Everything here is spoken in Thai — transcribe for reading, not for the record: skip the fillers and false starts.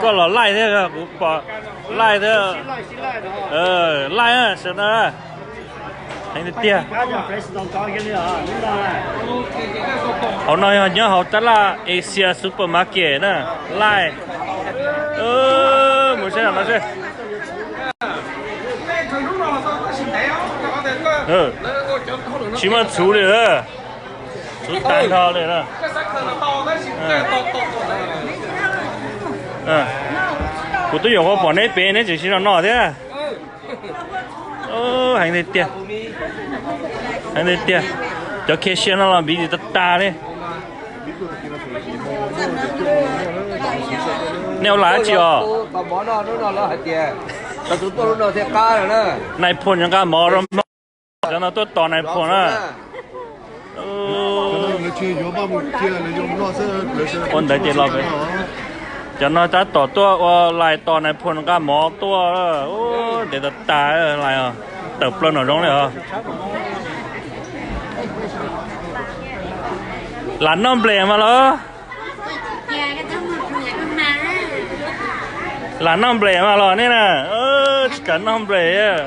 ก็หล่อไล่เท่ากับกูปอไล่เท่าไล่อ่ะเสร็จแล้วให้เตี้ยเขาหน่อยเขาเนี่ยเขาตลาดเอเชียซูเปอร์มาร์เก็ตนะไล่ไม่ใช่ไม่ใช่起码处理了处单套的了กูตัวอยู่ว่าปอนในเป็นนี่จะชิลล์นอเด้อหันเตี้ยหันเตี้ยจะแค่เชื่อนั่นละบีจะตาเนี่ยแนวหลายจีอ๋อในพลยังก็มอรมแล้วเราตัวต่อในพลนะคนได้เจรอบไปจะนอนจะต่อตัวว่าลายต่อในพลก็หมอตัวโอ้เดี๋ยวจะตายอะไรอ่ะเติบโตหน่อยร้องเลยเหรอหลานน้องเปลี่ยนมาเหรอหลานน้องเปลี่ยนมาเหรอนี่นะกันน้องเปลี่ยน